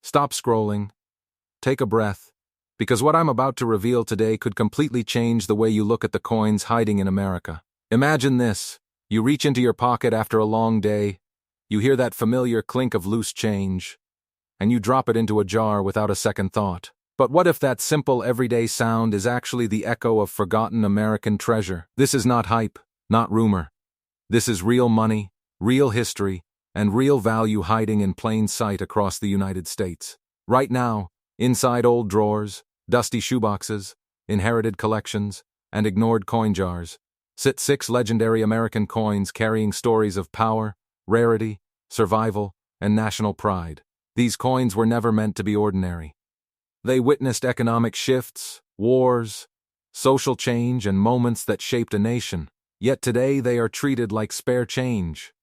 Stop scrolling. Take a breath. Because what I'm about to reveal today could completely change the way you look at the coins hiding in America. Imagine this. You reach into your pocket after a long day, you hear that familiar clink of loose change, and you drop it into a jar without a second thought. But what if that simple everyday sound is actually the echo of forgotten American treasure? This is not hype, not rumor. This is real money, real history, and real value hiding in plain sight across the United States. Right now, inside old drawers, dusty shoeboxes, inherited collections, and ignored coin jars, sit 6 legendary American coins carrying stories of power, rarity, survival, and national pride. These coins were never meant to be ordinary. They witnessed economic shifts, wars, social change, and moments that shaped a nation. Yet today they are treated like spare change.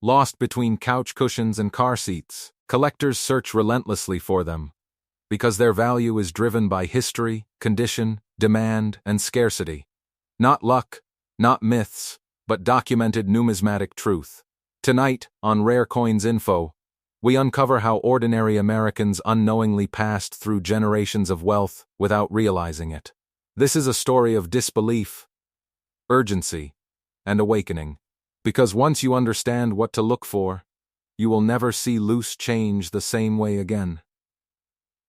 Lost between couch cushions and car seats, collectors search relentlessly for them, because their value is driven by history, condition, demand, and scarcity. Not luck, not myths, but documented numismatic truth. Tonight, on Rare Coins Info, we uncover how ordinary Americans unknowingly passed through generations of wealth without realizing it. This is a story of disbelief, urgency, and awakening. Because once you understand what to look for, you will never see loose change the same way again.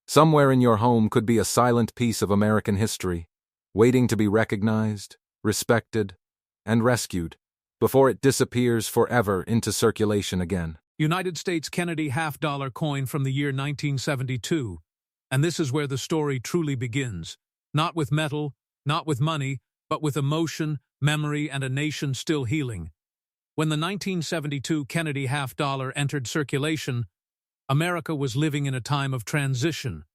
Somewhere in your home could be a silent piece of American history, waiting to be recognized, respected, and rescued, before it disappears forever into circulation again. United States Kennedy half-dollar coin from the year 1972, and this is where the story truly begins. Not with metal, not with money, but with emotion, memory, and a nation still healing. When the 1972 Kennedy half-dollar entered circulation, America was living in a time of transition.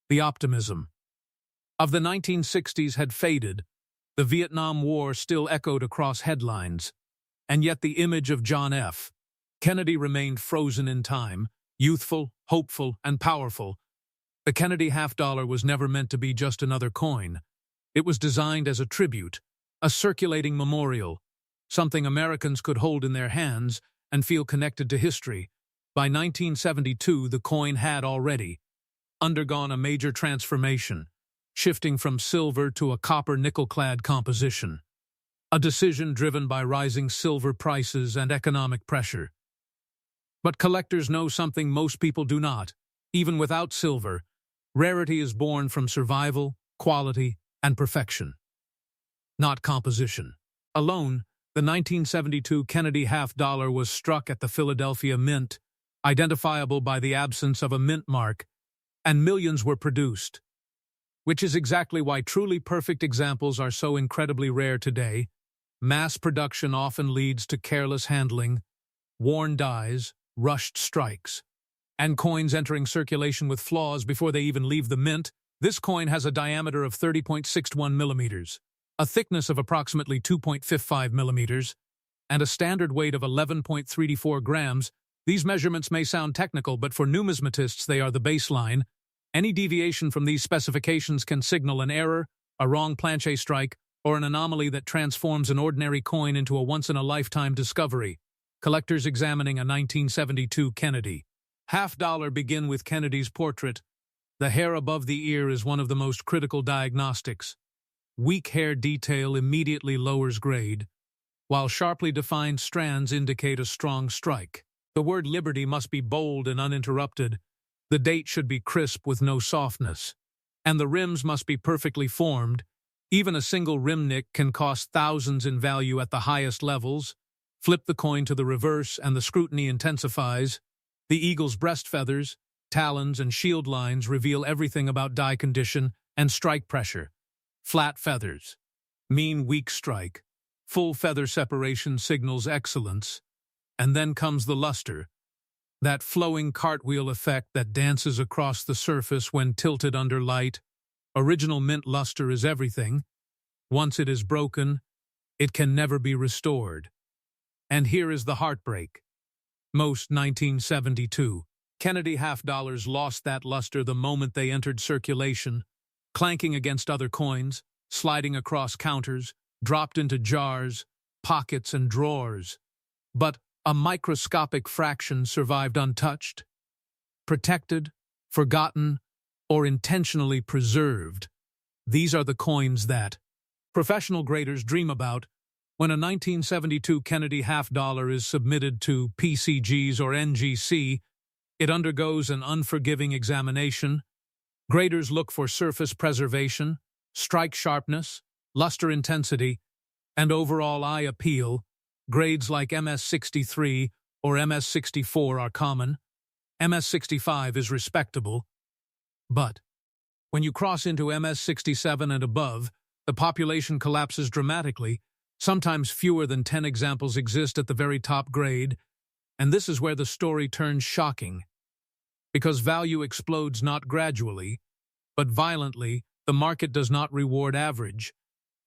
The optimism of the 1960s had faded, the Vietnam War still echoed across headlines, and yet the image of John F. Kennedy remained frozen in time, youthful, hopeful, and powerful. The Kennedy half-dollar was never meant to be just another coin. It was designed as a tribute, a circulating memorial, something Americans could hold in their hands and feel connected to history. By 1972, the coin had already undergone a major transformation, shifting from silver to a copper nickel-clad composition. A decision driven by rising silver prices and economic pressure. But collectors know something most people do not. Even without silver, rarity is born from survival, quality, and perfection, not composition. Alone, the 1972 Kennedy half-dollar was struck at the Philadelphia Mint, identifiable by the absence of a mint mark, and millions were produced. Which is exactly why truly perfect examples are so incredibly rare today. Mass production often leads to careless handling, worn dies, rushed strikes, and coins entering circulation with flaws before they even leave the mint. This coin has a diameter of 30.61 millimeters, a thickness of approximately 2.55 millimeters, and a standard weight of 11.34 grams. These measurements may sound technical, but for numismatists they are the baseline. Any deviation from these specifications can signal an error, a wrong planche strike, or an anomaly that transforms an ordinary coin into a once-in-a-lifetime discovery. Collectors examining a 1972 Kennedy half-dollar begin with Kennedy's portrait. The hair above the ear is one of the most critical diagnostics. Weak hair detail immediately lowers grade, while sharply defined strands indicate a strong strike. The word liberty must be bold and uninterrupted. The date should be crisp with no softness. And the rims must be perfectly formed. Even a single rim nick can cost thousands in value at the highest levels. Flip the coin to the reverse and the scrutiny intensifies. The eagle's breast feathers, talons, and shield lines reveal everything about die condition and strike pressure. Flat feathers mean weak strike. Full feather separation signals excellence. And then comes the luster, that flowing cartwheel effect that dances across the surface when tilted under light. Original mint luster is everything. Once it is broken, it can never be restored. And here is the heartbreak. Most 1972 Kennedy half-dollars lost that luster the moment they entered circulation, clanking against other coins, sliding across counters, dropped into jars, pockets, and drawers. But a microscopic fraction survived untouched, protected, forgotten, or intentionally preserved. These are the coins that professional graders dream about when a 1972 Kennedy half-dollar is submitted to PCGs or NGC. It undergoes an unforgiving examination. Graders look for surface preservation, strike sharpness, luster intensity, and overall eye appeal. Grades like MS-63 or MS-64 are common. MS-65 is respectable. But when you cross into MS-67 and above, the population collapses dramatically. Sometimes fewer than 10 examples exist at the very top grade, and this is where the story turns shocking. Because value explodes not gradually, but violently, the market does not reward average.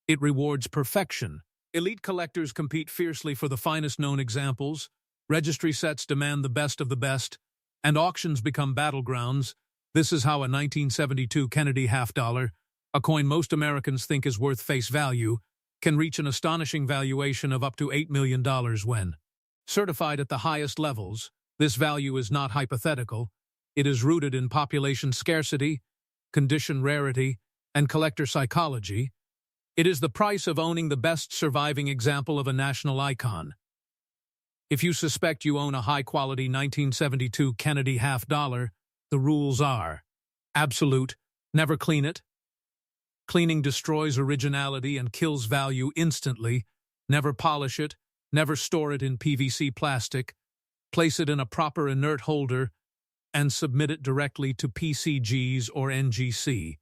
It rewards perfection. Elite collectors compete fiercely for the finest known examples, registry sets demand the best of the best, and auctions become battlegrounds. This is how a 1972 Kennedy half-dollar, a coin most Americans think is worth face value, can reach an astonishing valuation of up to $8 million when certified at the highest levels. This value is not hypothetical. It is rooted in population scarcity, condition rarity, and collector psychology. It is the price of owning the best surviving example of a national icon. If you suspect you own a high-quality 1972 Kennedy half-dollar, the rules are absolute, never clean it. Cleaning destroys originality and kills value instantly. Never polish it, never store it in PVC plastic. Place it in a proper inert holder and submit it directly to PCGs or NGC.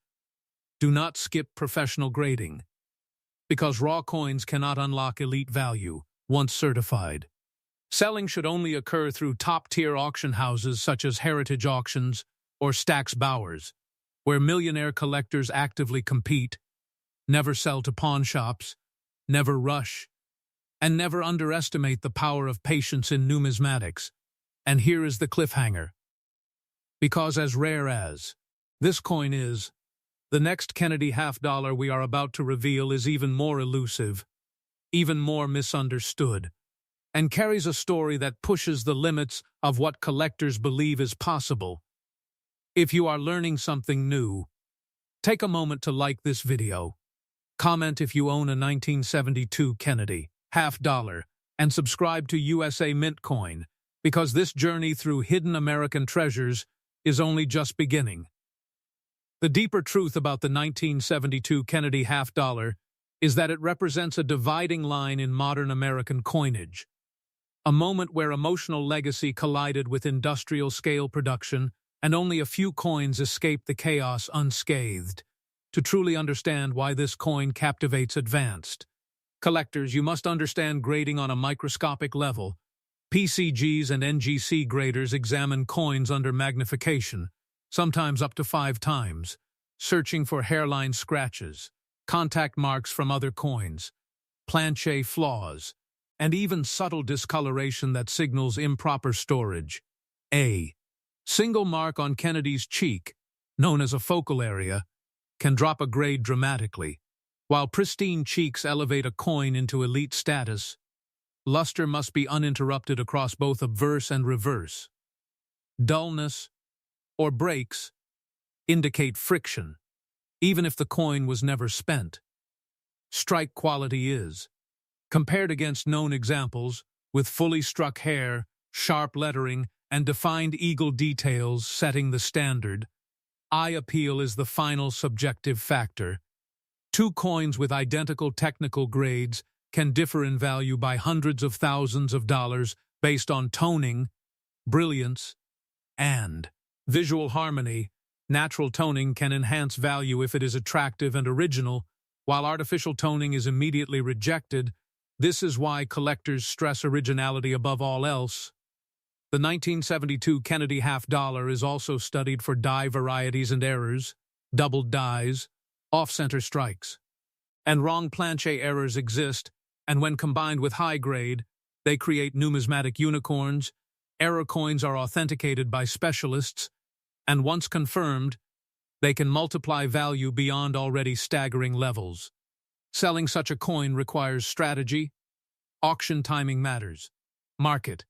Do not skip professional grading, because raw coins cannot unlock elite value once certified. Selling should only occur through top-tier auction houses such as Heritage Auctions or Stack's Bowers, where millionaire collectors actively compete. Never sell to pawn shops, never rush, and never underestimate the power of patience in numismatics. And here is the cliffhanger. Because as rare as this coin is, the next Kennedy half-dollar we are about to reveal is even more elusive, even more misunderstood, and carries a story that pushes the limits of what collectors believe is possible. If you are learning something new, take a moment to like this video, comment if you own a 1972 Kennedy half-dollar, and subscribe to USA Mint Coin, because this journey through hidden American treasures is only just beginning. The deeper truth about the 1972 Kennedy half-dollar is that it represents a dividing line in modern American coinage, a moment where emotional legacy collided with industrial-scale production, and only a few coins escaped the chaos unscathed. To truly understand why this coin captivates advanced collectors, you must understand grading on a microscopic level. PCGs and NGC graders examine coins under magnification, sometimes up to 5 times, searching for hairline scratches, contact marks from other coins, planche flaws, and even subtle discoloration that signals improper storage. A single mark on Kennedy's cheek, known as a focal area, can drop a grade dramatically. While pristine cheeks elevate a coin into elite status, luster must be uninterrupted across both obverse and reverse. Dullness or breaks indicate friction, even if the coin was never spent. Strike quality is, compared against known examples, with fully struck hair, sharp lettering, and defined eagle details setting the standard. Eye appeal is the final subjective factor. 2 coins with identical technical grades can differ in value by hundreds of thousands of dollars based on toning, brilliance, and visual harmony. Natural toning can enhance value if it is attractive and original, while artificial toning is immediately rejected. This is why collectors stress originality above all else. The 1972 Kennedy half-dollar is also studied for die varieties and errors, doubled dies, off-center strikes, and wrong planche errors exist, and when combined with high grade, they create numismatic unicorns. Error coins are authenticated by specialists, and once confirmed, they can multiply value beyond already staggering levels. Selling such a coin requires strategy. Auction timing matters. Market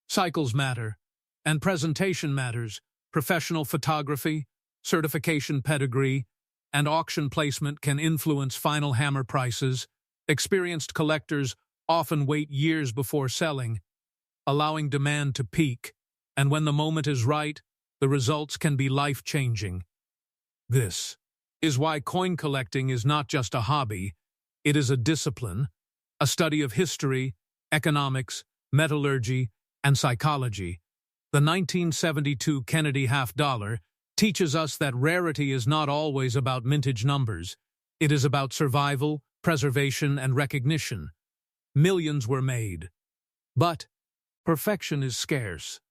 cycles matter, and presentation matters. Professional photography, certification pedigree, and auction placement can influence final hammer prices. Experienced collectors often wait years before selling, allowing demand to peak, and when the moment is right, the results can be life-changing. This is why coin collecting is not just a hobby, it is a discipline, a study of history, economics, metallurgy, and psychology. The 1972 Kennedy half-dollar teaches us that rarity is not always about mintage numbers. It is about survival, preservation, and recognition. Millions were made. But perfection is scarce,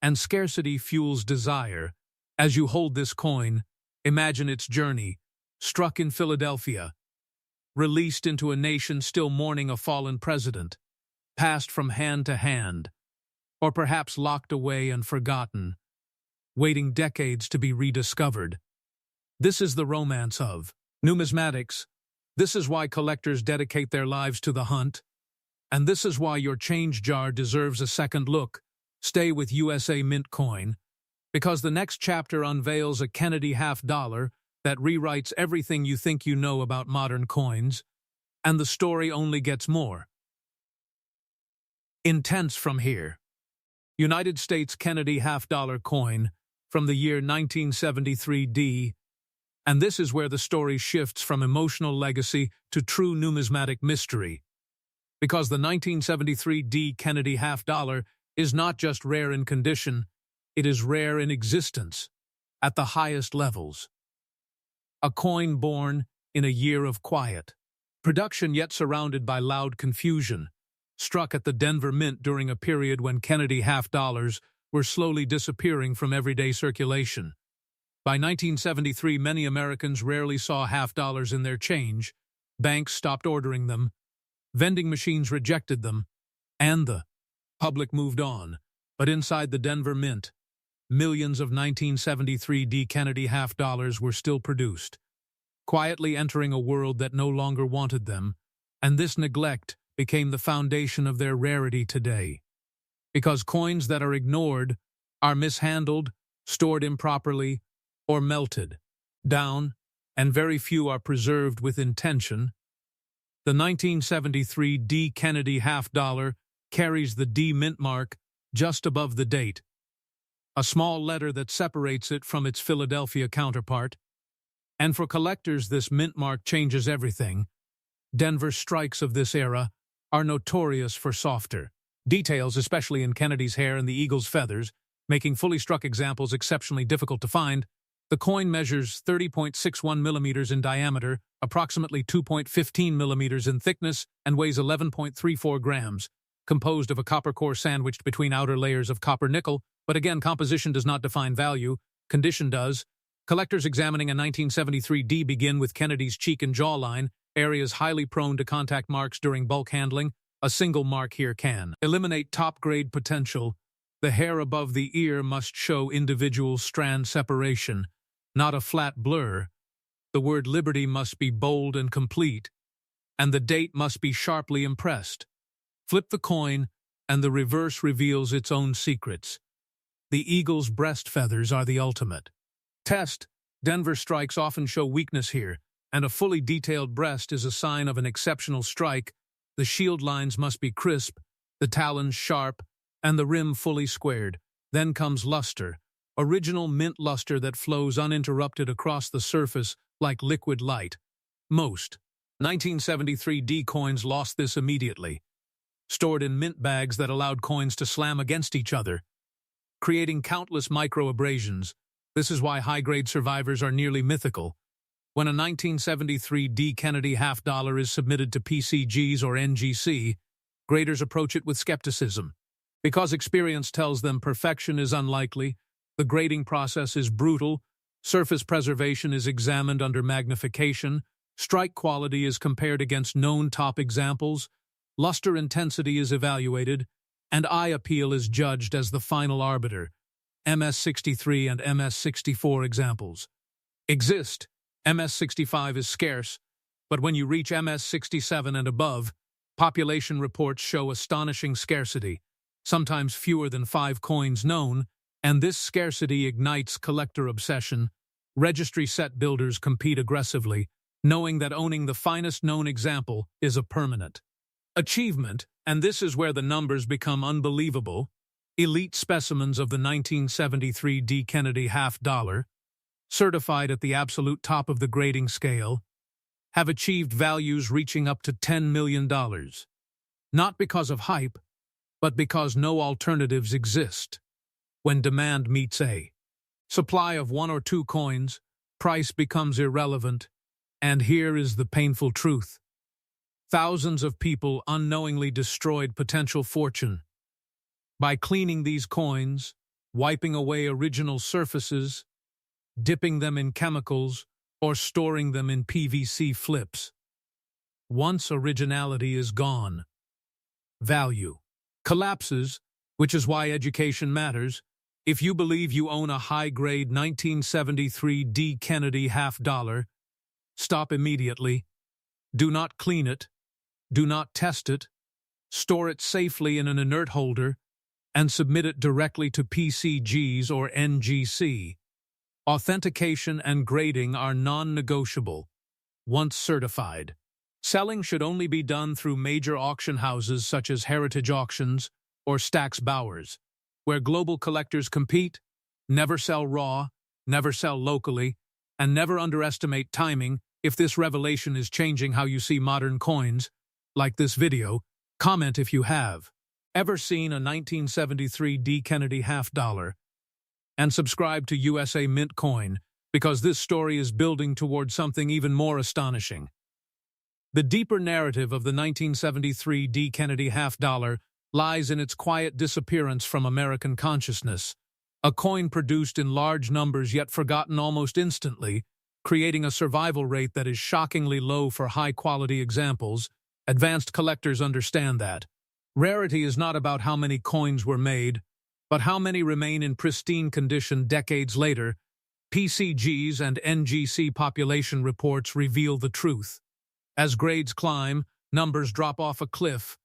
and scarcity fuels desire. As you hold this coin, imagine its journey, struck in Philadelphia, released into a nation still mourning a fallen president, passed from hand to hand, or perhaps locked away and forgotten, waiting decades to be rediscovered. This is the romance of numismatics. This is why collectors dedicate their lives to the hunt. And this is why your change jar deserves a second look. Stay with USA Mint Coin, because the next chapter unveils a Kennedy half-dollar that rewrites everything you think you know about modern coins, and the story only gets more intense from here. United States Kennedy half-dollar coin from the year 1973 D, and this is where the story shifts from emotional legacy to true numismatic mystery. Because the 1973 D Kennedy half-dollar is not just rare in condition, it is rare in existence, at the highest levels. A coin born in a year of quiet. Production yet surrounded by loud confusion, struck at the Denver Mint during a period when Kennedy half-dollars were slowly disappearing from everyday circulation. By 1973, many Americans rarely saw half-dollars in their change, banks stopped ordering them, vending machines rejected them, and the public moved on. But inside the Denver Mint, millions of 1973 D Kennedy half-dollars were still produced, quietly entering a world that no longer wanted them, and this neglect became the foundation of their rarity today. Because coins that are ignored are mishandled, stored improperly, or melted down, and very few are preserved with intention. The 1973 D Kennedy half-dollar carries the D mint mark just above the date, a small letter that separates it from its Philadelphia counterpart. And for collectors, this mint mark changes everything. Denver strikes of this era are notorious for softer details, especially in Kennedy's hair and the eagle's feathers, making fully struck examples exceptionally difficult to find. The coin measures 30.61 millimeters in diameter, approximately 2.15 millimeters in thickness, and weighs 11.34 grams, composed of a copper core sandwiched between outer layers of copper nickel. But again, composition does not define value, condition does. Collectors examining a 1973 D begin with Kennedy's cheek and jawline, areas highly prone to contact marks during bulk handling. A single mark here can eliminate top-grade potential. The hair above the ear must show individual strand separation, not a flat blur. The word liberty must be bold and complete, and the date must be sharply impressed. Flip the coin, and the reverse reveals its own secrets. The eagle's breast feathers are the ultimate test. Denver strikes often show weakness here, and a fully detailed breast is a sign of an exceptional strike. The shield lines must be crisp, the talons sharp, and the rim fully squared. Then comes luster, original mint luster that flows uninterrupted across the surface like liquid light. Most 1973 D coins lost this immediately, stored in mint bags that allowed coins to slam against each other, creating countless micro-abrasions. This is why high-grade survivors are nearly mythical. When a 1973 D Kennedy half-dollar is submitted to PCGs or NGC, graders approach it with skepticism. Because experience tells them perfection is unlikely, the grading process is brutal, surface preservation is examined under magnification, strike quality is compared against known top examples, luster intensity is evaluated, and eye appeal is judged as the final arbiter. MS-63 and MS-64 examples exist. MS-65 is scarce, but when you reach MS-67 and above, population reports show astonishing scarcity, sometimes fewer than 5 coins known, And this scarcity ignites collector obsession. Registry set builders compete aggressively, knowing that owning the finest known example is a permanent achievement, and this is where the numbers become unbelievable. Elite specimens of the 1973 D. Kennedy half-dollar, certified at the absolute top of the grading scale, have achieved values reaching up to $10 million. Not because of hype, but because no alternatives exist. When demand meets a supply of one or two coins, price becomes irrelevant, and here is the painful truth. Thousands of people unknowingly destroyed potential fortune. By cleaning these coins, wiping away original surfaces, dipping them in chemicals, or storing them in PVC flips. Once originality is gone, value collapses, which is why education matters. If you believe you own a high-grade 1973 D. Kennedy half-dollar, stop immediately. Do not clean it. Do not test it. Store it safely in an inert holder and submit it directly to PCGs or NGC. Authentication and grading are non-negotiable. Once certified, selling should only be done through major auction houses such as Heritage Auctions or Stack's Bowers, where global collectors compete. Never sell raw, never sell locally, and never underestimate timing. If this revelation is changing how you see modern coins, like this video, comment if you have ever seen a 1973 D. Kennedy half-dollar, and subscribe to USA Mint Coin, because this story is building toward something even more astonishing. The deeper narrative of the 1973 D. Kennedy half-dollar lies in its quiet disappearance from American consciousness, a coin produced in large numbers yet forgotten almost instantly, creating a survival rate that is shockingly low for high-quality examples. Advanced collectors understand that. Rarity is not about how many coins were made, but how many remain in pristine condition decades later. PCGs and NGC population reports reveal the truth. As grades climb, numbers drop off a cliff,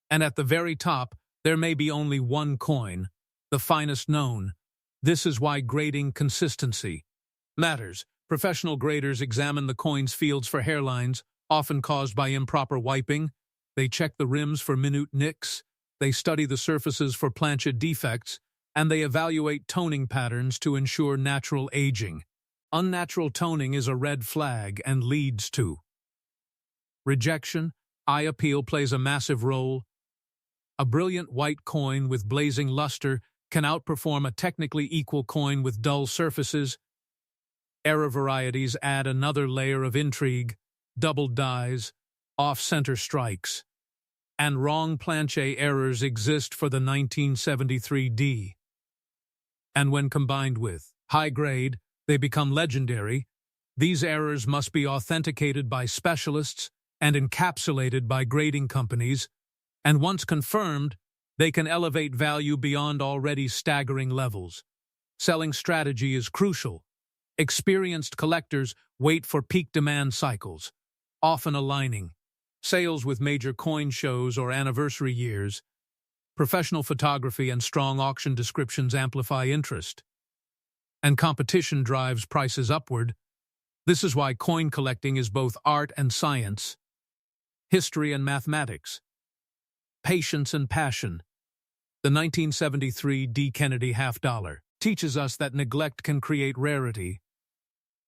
and at the very top, there may be only one coin, the finest known. This is why grading consistency matters. Professional graders examine the coin's fields for hairlines, often caused by improper wiping. They check the rims for minute nicks. They study the surfaces for planchet defects, and they evaluate toning patterns to ensure natural aging. Unnatural toning is a red flag and leads to rejection. Eye appeal plays a massive role. A brilliant white coin with blazing luster can outperform a technically equal coin with dull surfaces. Error varieties add another layer of intrigue. Doubled dies, off-center strikes, and wrong planchet errors exist for the 1973 D. And when combined with high grade, they become legendary. These errors must be authenticated by specialists and encapsulated by grading companies, and once confirmed, they can elevate value beyond already staggering levels. Selling strategy is crucial. Experienced collectors wait for peak demand cycles, often aligning sales with major coin shows or anniversary years. Professional photography and strong auction descriptions amplify interest, and competition drives prices upward. This is why coin collecting is both art and science, history and mathematics, patience and passion. The 1973 D. Kennedy half-dollar teaches us that neglect can create rarity,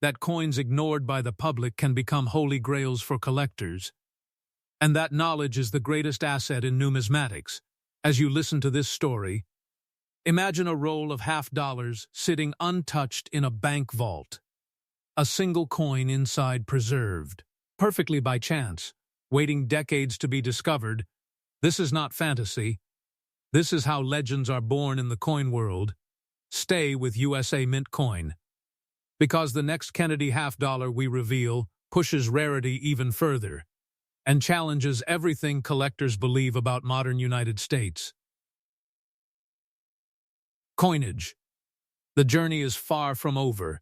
that coins ignored by the public can become holy grails for collectors, and that knowledge is the greatest asset in numismatics. As you listen to this story, imagine a roll of half-dollars sitting untouched in a bank vault, a single coin inside preserved, perfectly by chance, waiting decades to be discovered. This is not fantasy. This is how legends are born in the coin world. Stay with USA Mint Coin, because the next Kennedy half-dollar we reveal pushes rarity even further and challenges everything collectors believe about modern United States. Coinage. The journey is far from over,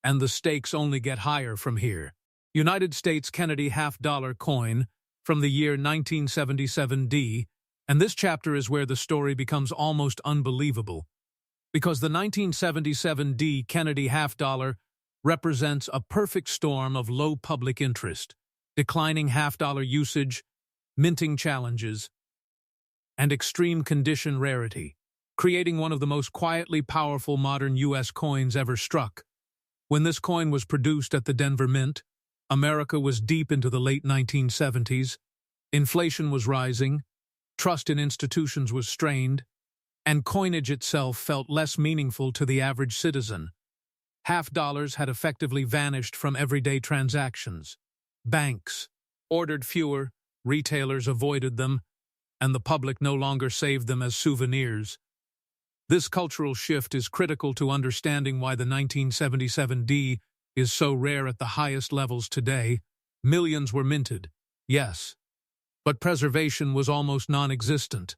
and the stakes only get higher from here. United States Kennedy half-dollar coin from the year 1977 D, and this chapter is where the story becomes almost unbelievable. Because the 1977 D Kennedy half-dollar represents a perfect storm of low public interest, declining half-dollar usage, minting challenges, and extreme condition rarity, creating one of the most quietly powerful modern U.S. coins ever struck. When this coin was produced at the Denver Mint, America was deep into the late 1970s, inflation was rising, trust in institutions was strained, and coinage itself felt less meaningful to the average citizen. Half-dollars had effectively vanished from everyday transactions. Banks ordered fewer, retailers avoided them, and the public no longer saved them as souvenirs. This cultural shift is critical to understanding why the 1977 D is so rare at the highest levels today. Millions were minted, yes, but preservation was almost non-existent.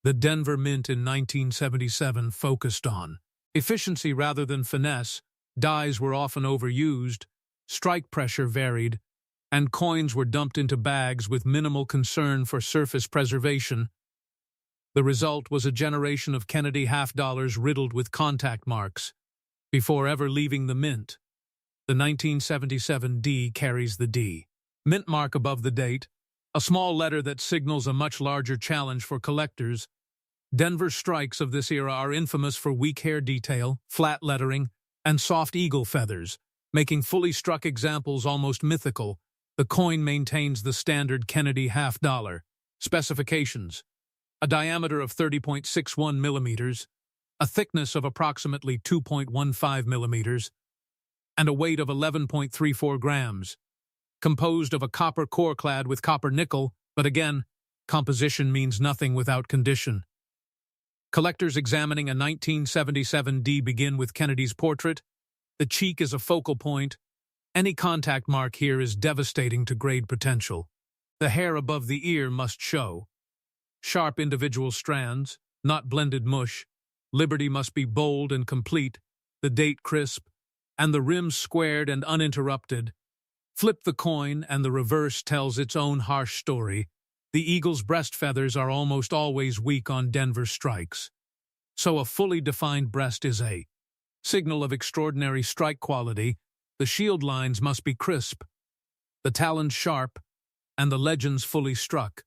The Denver Mint in 1977 focused on efficiency rather than finesse. Dies were often overused, strike pressure varied, and coins were dumped into bags with minimal concern for surface preservation. The result was a generation of Kennedy half-dollars riddled with contact marks. Before ever leaving the mint, the 1977 D carries the D mint mark above the date, a small letter that signals a much larger challenge for collectors. Denver strikes of this era are infamous for weak hair detail, flat lettering, and soft eagle feathers, making fully struck examples almost mythical. The coin maintains the standard Kennedy half-dollar specifications: a diameter of 30.61 millimeters, a thickness of approximately 2.15 millimeters, and a weight of 11.34 grams, composed of a copper core clad with copper nickel, but again, composition means nothing without condition. Collectors examining a 1977 D begin with Kennedy's portrait. The cheek is a focal point. Any contact mark here is devastating to grade potential. The hair above the ear must show. Sharp individual strands, not blended mush. Liberty must be bold and complete, the date crisp, and the rim squared and uninterrupted. Flip the coin and the reverse tells its own harsh story. The eagle's breast feathers are almost always weak on Denver strikes. So a fully defined breast is a signal of extraordinary strike quality. The shield lines must be crisp, the talons sharp, and the legends fully struck.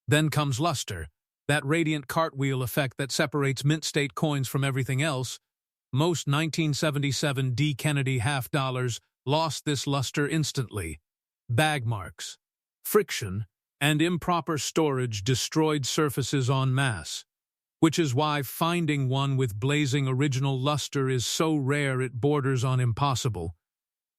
Then comes luster, that radiant cartwheel effect that separates mint state coins from everything else. Most 1977 D Kennedy half-dollars lost this luster instantly. Bag marks, friction, and improper storage destroyed surfaces en masse, which is why finding one with blazing original luster is so rare it borders on impossible.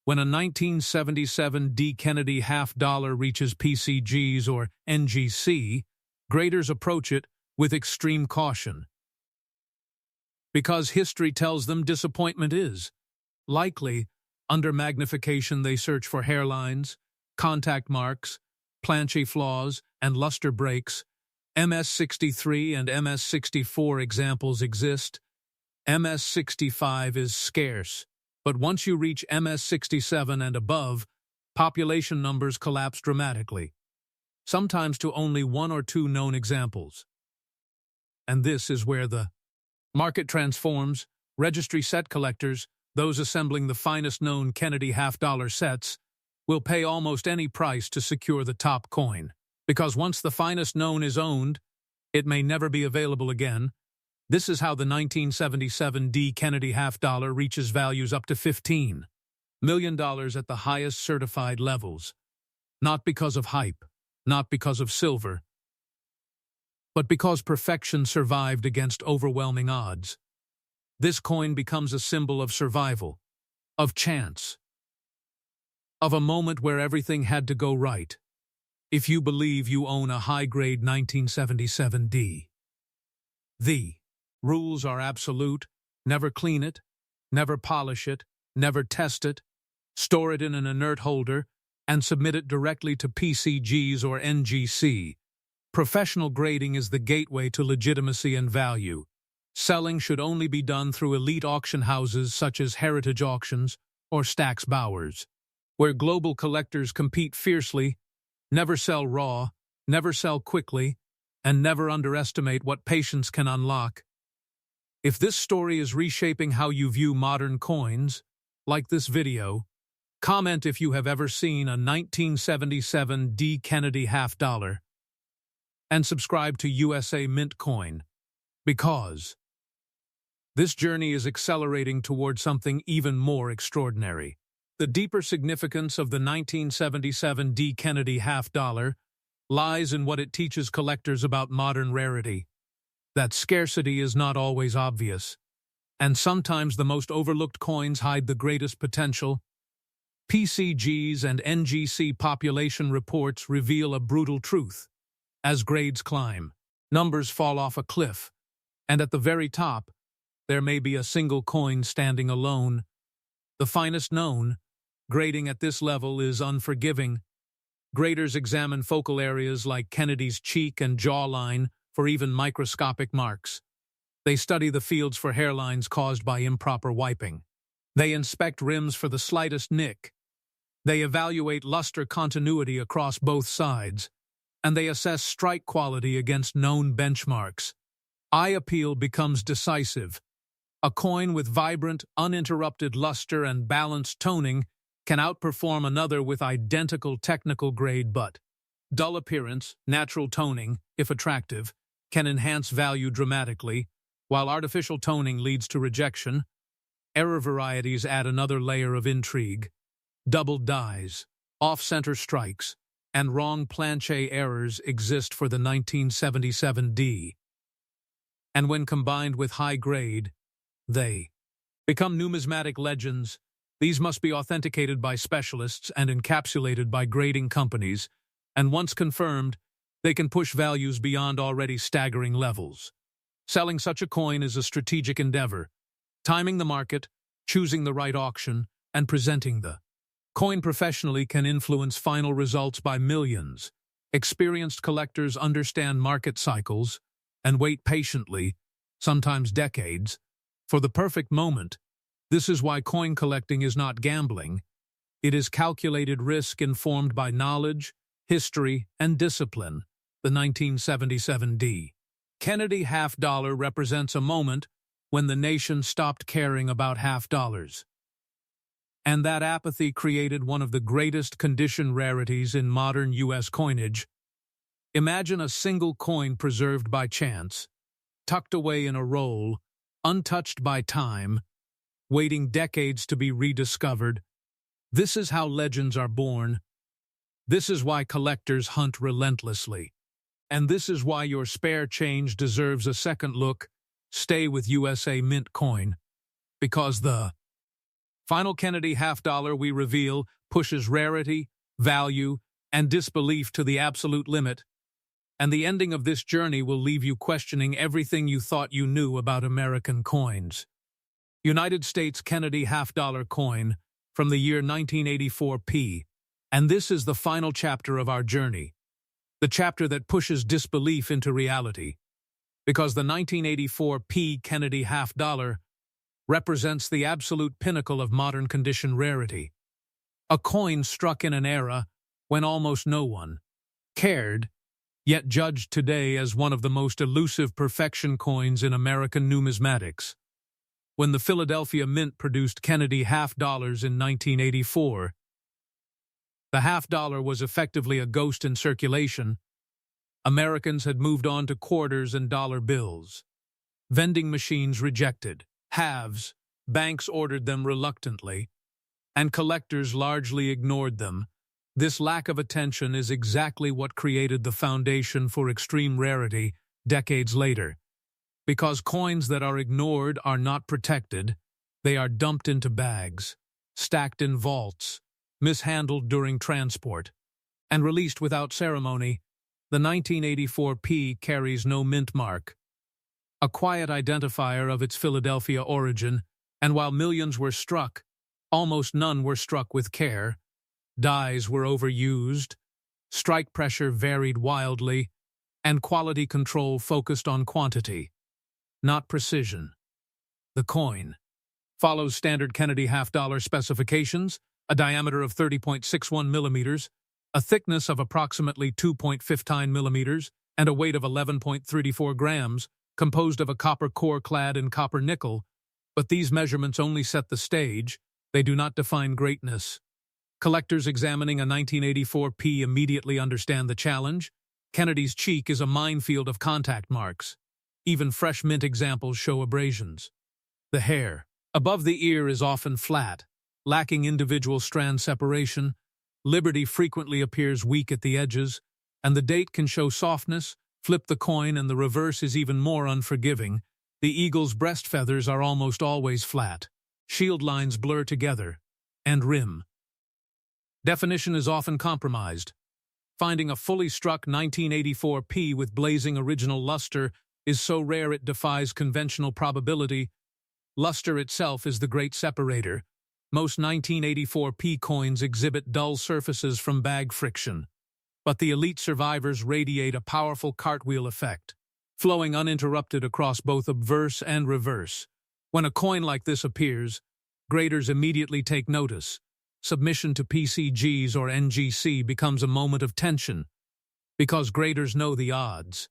When a 1977 D Kennedy half-dollar reaches PCGs or NGC, graders approach it with extreme caution. Because history tells them disappointment is likely. Under magnification, they search for hairlines, contact marks, planchy flaws, and luster breaks. MS-63 and MS-64 examples exist. MS-65 is scarce, but once you reach MS-67 and above, population numbers collapse dramatically, sometimes to only one or two known examples. And this is where the market transforms. Registry set collectors, those assembling the finest known Kennedy half-dollar sets, will pay almost any price to secure the top coin, because once the finest known is owned, it may never be available again. This is how the 1977 D Kennedy half-dollar reaches values up to $15 million at the highest certified levels. Not because of hype, not because of silver, but because perfection survived against overwhelming odds. This coin becomes a symbol of survival, of chance, of a moment where everything had to go right. If you believe you own a high-grade 1977 D, the rules are absolute: never clean it, never polish it, never test it, store it in an inert holder, and submit it directly to PCGs or NGC. Professional grading is the gateway to legitimacy and value. Selling should only be done through elite auction houses such as Heritage Auctions or Stack's Bowers, where global collectors compete fiercely. Never sell raw, never sell quickly, and never underestimate what patience can unlock. If this story is reshaping how you view modern coins, like this video, comment if you have ever seen a 1977 D. Kennedy half dollar, and subscribe to USA Mint Coin, because this journey is accelerating toward something even more extraordinary. The deeper significance of the 1977 D. Kennedy half dollar lies in what it teaches collectors about modern rarity. That scarcity is not always obvious, and sometimes the most overlooked coins hide the greatest potential. PCG's and NGC population reports reveal a brutal truth. As grades climb, numbers fall off a cliff, and at the very top, there may be a single coin standing alone. The finest known, grading at this level is unforgiving. Graders examine focal areas like Kennedy's cheek and jawline for even microscopic marks. They study the fields for hairlines caused by improper wiping. They inspect rims for the slightest nick. They evaluate luster continuity across both sides, and they assess strike quality against known benchmarks. Eye appeal becomes decisive. A coin with vibrant, uninterrupted luster and balanced toning can outperform another with identical technical grade, but dull appearance, natural toning, if attractive, can enhance value dramatically, while artificial toning leads to rejection. Error varieties add another layer of intrigue. Doubled dies, off-center strikes, and wrong planche errors exist for the 1977 D. And when combined with high grade, they become numismatic legends. These must be authenticated by specialists and encapsulated by grading companies, and once confirmed, they can push values beyond already staggering levels. Selling such a coin is a strategic endeavor. Timing the market, choosing the right auction, and presenting the coin professionally can influence final results by millions. Experienced collectors understand market cycles and wait patiently, sometimes decades, for the perfect moment. This is why coin collecting is not gambling. It is calculated risk informed by knowledge, history, and discipline. The 1977 D. Kennedy half dollar represents a moment when the nation stopped caring about half dollars. And that apathy created one of the greatest condition rarities in modern U.S. coinage. Imagine a single coin preserved by chance, tucked away in a roll, untouched by time, waiting decades to be rediscovered. This is how legends are born. This is why collectors hunt relentlessly. And this is why your spare change deserves a second look. Stay with USA Mint Coin. Because the final Kennedy half dollar we reveal pushes rarity, value, and disbelief to the absolute limit. And the ending of this journey will leave you questioning everything you thought you knew about American coins. United States Kennedy half dollar coin from the year 1984 P. And this is the final chapter of our journey. The chapter that pushes disbelief into reality. Because the 1984 P. Kennedy half dollar represents the absolute pinnacle of modern condition rarity. A coin struck in an era when almost no one cared, yet judged today as one of the most elusive perfection coins in American numismatics. When the Philadelphia Mint produced Kennedy half dollars in 1984, the half dollar was effectively a ghost in circulation. Americans had moved on to quarters and dollar bills. Vending machines rejected halves, banks ordered them reluctantly, and collectors largely ignored them. This lack of attention is exactly what created the foundation for extreme rarity decades later. Because coins that are ignored are not protected, they are dumped into bags, stacked in vaults, mishandled during transport, and released without ceremony. The 1984 P carries no mint mark, a quiet identifier of its Philadelphia origin, and while millions were struck, almost none were struck with care. Dies were overused, strike pressure varied wildly, and quality control focused on quantity, not precision. The coin follows standard Kennedy half dollar specifications, a diameter of 30.61 millimeters, a thickness of approximately 2.15 millimeters, and a weight of 11.34 grams, composed of a copper core clad in copper nickel, but these measurements only set the stage, they do not define greatness. Collectors examining a 1984P immediately understand the challenge. Kennedy's cheek is a minefield of contact marks. Even fresh mint examples show abrasions. The hair above the ear is often flat, lacking individual strand separation. Liberty frequently appears weak at the edges, and the date can show softness. Flip the coin and the reverse is even more unforgiving. The eagle's breast feathers are almost always flat. Shield lines blur together. And rim definition is often compromised. Finding a fully struck 1984P with blazing original luster is so rare it defies conventional probability. Luster itself is the great separator. Most 1984P coins exhibit dull surfaces from bag friction, but the elite survivors radiate a powerful cartwheel effect, flowing uninterrupted across both obverse and reverse. When a coin like this appears, graders immediately take notice. Submission to PCGs or NGC becomes a moment of tension, because graders know the odds.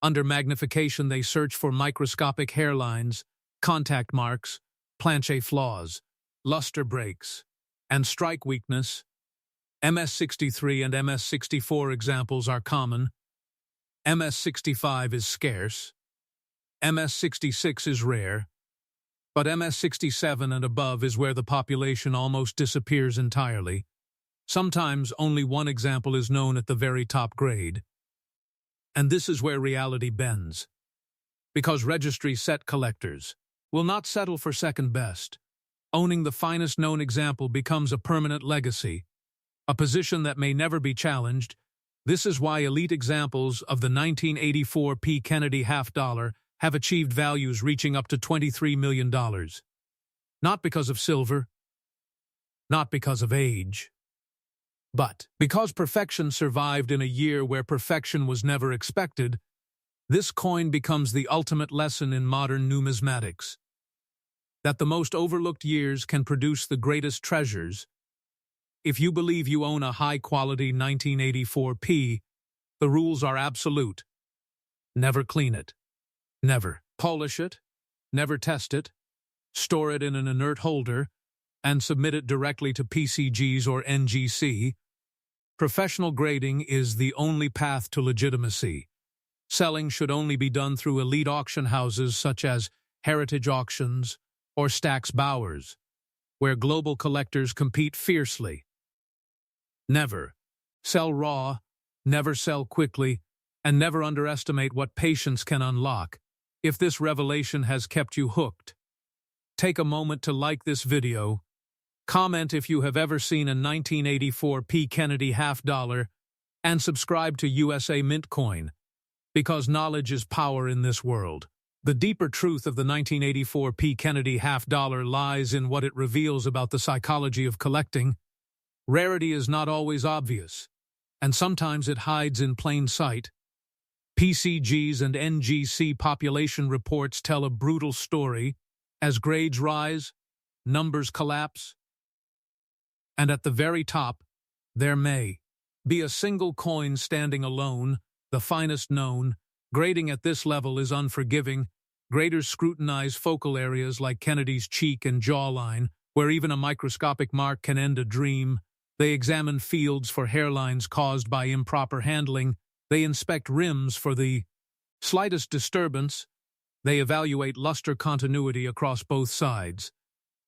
Under magnification, they search for microscopic hairlines, contact marks, planche flaws, luster breaks, and strike weakness. MS63 and MS64 examples are common. MS65 is scarce. MS66 is rare. But MS67 and above is where the population almost disappears entirely. Sometimes only one example is known at the very top grade. And this is where reality bends. Because registry set collectors will not settle for second best. Owning the finest known example becomes a permanent legacy, a position that may never be challenged. This is why elite examples of the 1984P Kennedy half-dollar have achieved values reaching up to $23 million. Not because of silver, not because of age, but because perfection survived in a year where perfection was never expected. This coin becomes the ultimate lesson in modern numismatics. That the most overlooked years can produce the greatest treasures. If you believe you own a high-quality 1984P, the rules are absolute. Never clean it. Never polish it. Never test it. Store it in an inert holder and submit it directly to PCGs or NGC. Professional grading is the only path to legitimacy. Selling should only be done through elite auction houses such as Heritage Auctions or Stack's Bowers, where global collectors compete fiercely. Never sell raw, never sell quickly, and never underestimate what patience can unlock. If this revelation has kept you hooked, take a moment to like this video, comment if you have ever seen a 1984P Kennedy half-dollar, and subscribe to USA Mint Coin, because knowledge is power in this world. The deeper truth of the 1984P Kennedy half-dollar lies in what it reveals about the psychology of collecting. Rarity is not always obvious, and sometimes it hides in plain sight. PCGs and NGC population reports tell a brutal story. As grades rise, numbers collapse, and at the very top, there may be a single coin standing alone, the finest known. Grading at this level is unforgiving. Graders scrutinize focal areas like Kennedy's cheek and jawline, where even a microscopic mark can end a dream. They examine fields for hairlines caused by improper handling. They inspect rims for the slightest disturbance. They evaluate luster continuity across both sides.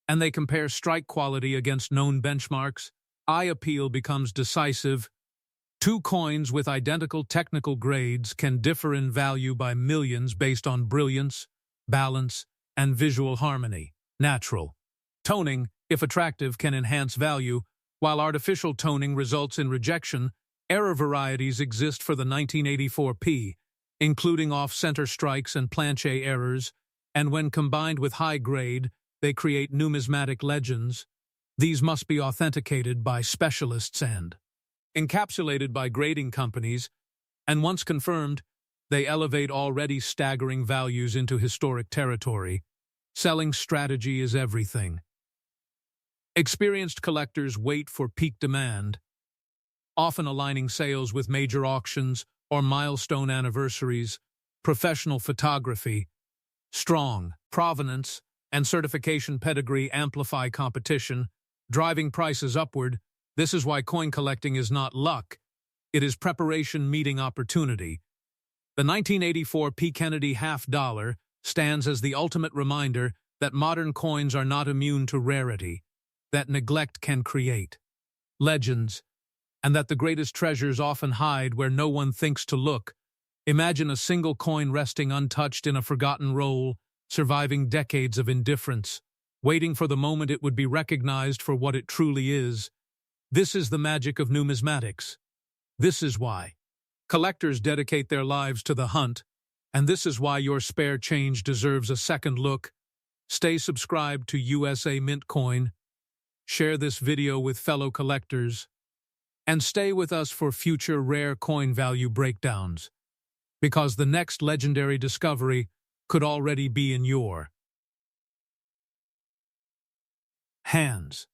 And they compare strike quality against known benchmarks. Eye appeal becomes decisive. Two coins with identical technical grades can differ in value by millions based on brilliance, balance, and visual harmony. Natural toning, if attractive, can enhance value, while artificial toning results in rejection. Error varieties exist for the 1984P, including off-center strikes and planche errors, and when combined with high grade, they create numismatic legends. These must be authenticated by specialists and encapsulated by grading companies, and once confirmed, they elevate already staggering values into historic territory. Selling strategy is everything. Experienced collectors wait for peak demand, often aligning sales with major auctions or milestone anniversaries. professional photography, strong provenance, and certification pedigree amplify competition, driving prices upward. This is why coin collecting is not luck. It is preparation meeting opportunity. The 1984 P. Kennedy $50 stands as the ultimate reminder that modern coins are not immune to rarity, that neglect can create legends, and that the greatest treasures often hide where no one thinks to look. Imagine a single coin resting untouched in a forgotten roll, surviving decades of indifference, waiting for the moment it would be recognized for what it truly is. This is the magic of numismatics. This is why collectors dedicate their lives to the hunt, and this is why your spare change deserves a second look. Stay subscribed to USA Mint Coin, share this video with fellow collectors, and stay with us for future rare coin value breakdowns, because the next legendary discovery could already be in your hands.